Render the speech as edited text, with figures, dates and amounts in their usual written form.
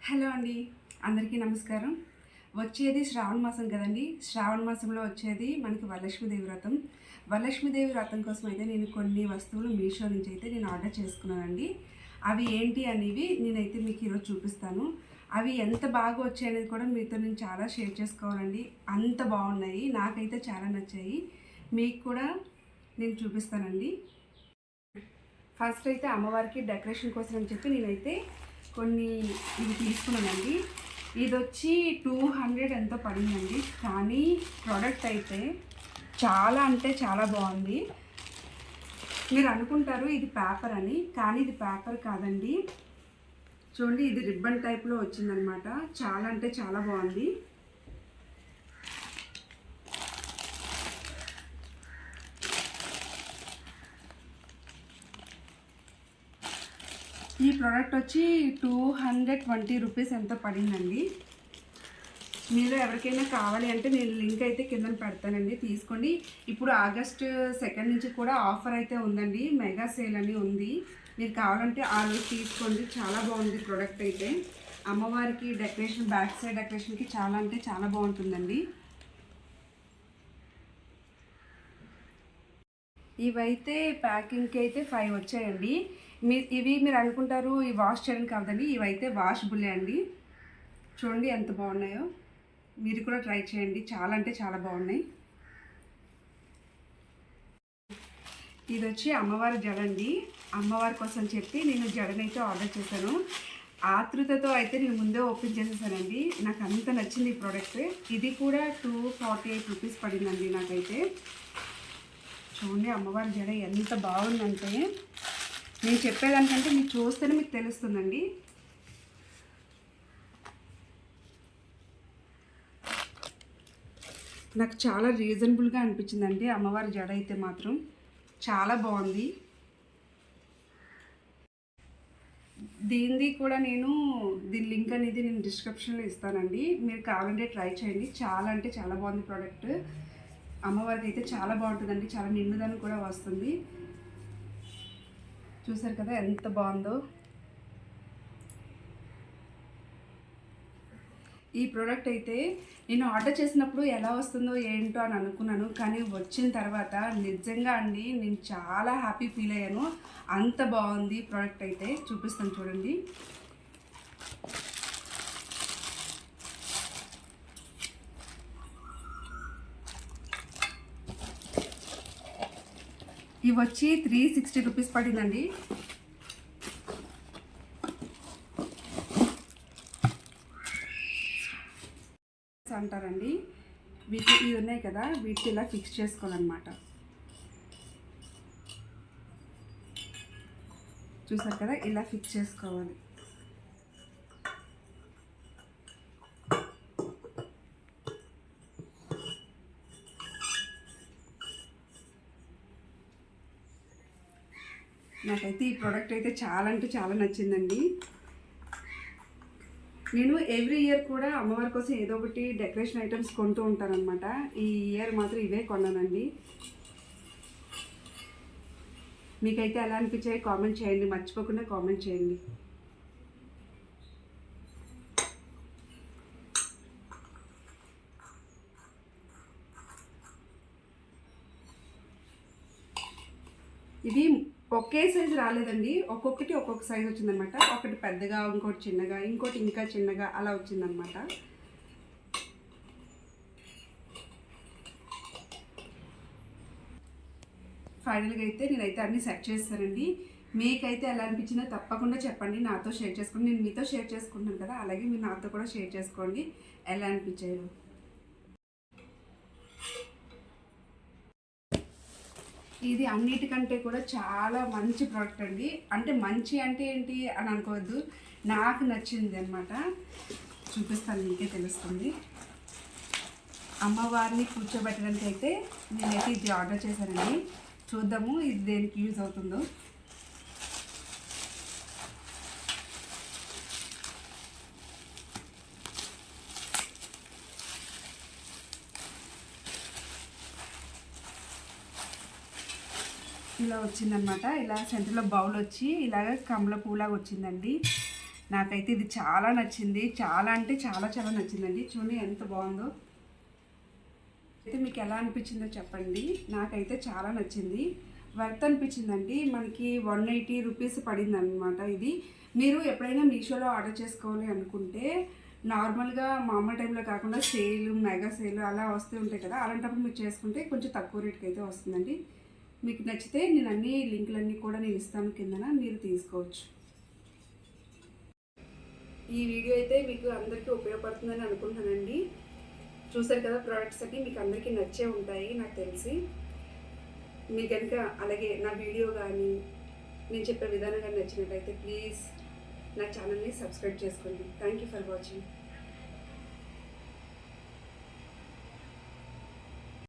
Hello అండి, అందరికీ నమస్కారం. వచ్చేది శ్రావణ మాసం కదండి. శ్రావణ మాసంలో వచ్చేది మనకి వరలక్ష్మీదేవి వ్రతం. వరలక్ష్మీదేవి వ్రతం కోసం అయితే నేను కొన్ని వస్తువులు మీషో నుంచి అయితే నేను ఆర్డర్ చేసుకున్నానండి. అవి ఏంటి అనేవి నేనైతే మీకు ఈరోజు చూపిస్తాను. అవి ఎంత బాగా వచ్చాయి అనేది కూడా మీతో నేను చాలా షేర్ చేసుకోవాలండి. అంత బాగున్నాయి, నాకైతే చాలా నచ్చాయి. మీకు కూడా నేను చూపిస్తానండి. ఫస్ట్ అయితే అమ్మవారికి డెకరేషన్ కోసం అని చెప్పి నేనైతే కొన్ని ఇవి తీసుకున్నానండి. ఇది వచ్చి 200 ఎంతో పడిందండి. కానీ ప్రోడక్ట్ అయితే చాలా అంటే చాలా బాగుంది. మీరు అనుకుంటారు ఇది పేపర్ అని, కానీ ఇది పేపర్ కాదండి. చూడండి, ఇది రిబ్బన్ టైప్లో వచ్చిందనమాట. చాలా అంటే చాలా బాగుంది. ఈ ప్రోడక్ట్ వచ్చి 220 రూపీస్ ఎంతో పడిందండి. మీరు ఎవరికైనా కావాలి అంటే నేను లింక్ అయితే కింద పెడతానండి, తీసుకోండి. ఇప్పుడు ఆగస్ట్ 2 నుంచి కూడా ఆఫర్ అయితే ఉందండి, మెగా సేల్ అని ఉంది. మీరు కావాలంటే ఆ రోజు తీసుకోండి. చాలా బాగుంది ప్రోడక్ట్ అయితే. అమ్మవారికి డెకరేషన్, బ్యాక్ సైడ్ డెకరేషన్కి చాలా అంటే చాలా బాగుంటుందండి. ఇవైతే ప్యాకింగ్కి అయితే 5 వచ్చాయండి. ఇవి మీరు అనుకుంటారు ఈ వాష్ చేయడానికి కాదండి, ఇవైతే వాషబుల్ అండి. చూడండి ఎంత బాగున్నాయో, మీరు కూడా ట్రై చేయండి. చాలా అంటే చాలా బాగున్నాయి. ఇది వచ్చి అమ్మవారి జడ అండి. అమ్మవారి కోసం చెప్పి నేను జడనైతే ఆర్డర్ చేశాను. ఆతృతతో అయితే నేను ముందే ఓపెన్ చేసేసానండి. నాకు అంత నచ్చింది ఈ ప్రోడక్ట్. ఇది కూడా 248 రూపీస్ పడిందండి నాకైతే. చూడండి అమ్మవారి జడ ఎంత బాగుందంటే, నేను చెప్పేదానికంటే మీరు చూస్తేనే మీకు తెలుస్తుందండి. నాకు చాలా రీజనబుల్గా అనిపించిందండి అమ్మవారి జడ అయితే మాత్రం. చాలా బాగుంది. దీనిది కూడా దీని లింక్ అనేది నేను డిస్క్రిప్షన్లో ఇస్తానండి. మీరు కావాలంటే ట్రై చేయండి. చాలా అంటే చాలా బాగుంది ప్రోడక్ట్. అమ్మవారికి అయితే చాలా బాగుంటుందండి. చాలా నిండుదనం కూడా వస్తుంది. చూసారు కదా ఎంత బాగుందో. ఈ ప్రోడక్ట్ అయితే నేను ఆర్డర్ చేసినప్పుడు ఎలా వస్తుందో ఏంటో అని అనుకున్నాను, కానీ వచ్చిన తర్వాత నిజంగా అండి నేను చాలా హ్యాపీ ఫీల్ అయ్యాను. అంత బాగుంది ప్రోడక్ట్ అయితే. చూపిస్తాను చూడండి. ఇవి వచ్చి 360 రూపీస్ పడిందండి. అంటారండి వీటి, ఇవి ఉన్నాయి కదా, వీటికి ఇలా ఫిక్స్ చేసుకోవాలన్నమాట. చూసారు కదా, ఇలా ఫిక్స్ చేసుకోవాలి. నాకైతే ఈ ప్రోడక్ట్ అయితే చాలా అంటే చాలా నచ్చిందండి. నేను ఎవ్రీ ఇయర్ కూడా అమ్మవారి కోసం ఏదో ఒకటి డెకరేషన్ ఐటమ్స్ కొంటూ ఉంటానన్నమాట. ఈ ఇయర్ మాత్రం ఇవే కొన్నానండి. మీకైతే ఎలా అనిపించాయి కామెంట్ చేయండి, మర్చిపోకుండా కామెంట్ చేయండి. ఇది ఒకే సైజు రాలేదండి, ఒక్కొక్కటి ఒక్కొక్క సైజు వచ్చిందనమాట. ఒకటి పెద్దగా, ఇంకోటి చిన్నగా, ఇంకోటి ఇంకా చిన్నగా అలా వచ్చిందనమాట. ఫైనల్గా అయితే నేనైతే అన్నీ సెట్ చేస్తానండి. మీకైతే ఎలా అనిపించిందో తప్పకుండా చెప్పండి, నాతో షేర్ చేసుకోండి. నేను మీతో షేర్ చేసుకుంటాను కదా, అలాగే మీరు నాతో కూడా షేర్ చేసుకోండి ఎలా అనిపించాయో. ఇది అన్నిటికంటే కూడా చాలా మంచి ప్రోడక్ట్ అండి. అంటే మంచి అంటే ఏంటి అని అనుకోవద్దు, నాకు నచ్చింది అనమాట. చూపిస్తాను, మీకే తెలుస్తుంది. అమ్మవారిని కూర్చోబెట్టడానికి అయితే నేనైతే ఇది ఆర్డర్ చేశానండి. చూద్దాము ఇది దేనికి యూజ్ అవుతుందో. ఇలా వచ్చిందనమాట. ఇలా సెంటర్లో బౌల్ వచ్చి ఇలాగ కమల పూలాగా వచ్చిందండి. నాకైతే ఇది చాలా నచ్చింది, చాలా అంటే చాలా చాలా నచ్చిందండి. చూడండి ఎంత బాగుందో. అయితే మీకు ఎలా అనిపించిందో చెప్పండి. నాకైతే చాలా నచ్చింది, వర్త్ అనిపించిందండి. మనకి 180 రూపీస్ పడింది అనమాట. ఇది మీరు ఎప్పుడైనా మీషోలో ఆర్డర్ చేసుకోవాలి అనుకుంటే నార్మల్గా మామూలు టైంలో కాకుండా సేల్, మెగా సేల్ అలా వస్తూ ఉంటాయి కదా, అలాంటప్పుడు మీరు చేసుకుంటే కొంచెం తక్కువ రేట్కి అయితే వస్తుందండి. మీకు నచ్చితే నేను అన్ని లింకులన్నీ కూడా నేను ఇస్తాను కిందన, మీరు తీసుకోవచ్చు. ఈ వీడియో అయితే మీకు అందరికీ ఉపయోగపడుతుందని అనుకుంటున్నానండి. చూసారు కదా, ప్రోడక్ట్స్ అన్నీ మీకు అందరికీ నచ్చే ఉంటాయి నాకు తెలిసి. మీకు కనుక అలాగే నా వీడియో కానీ నేను చెప్పే విధానం కానీ నచ్చినట్లయితే ప్లీజ్ నా ఛానల్ని సబ్స్క్రైబ్ చేసుకోండి. Thank you for watching.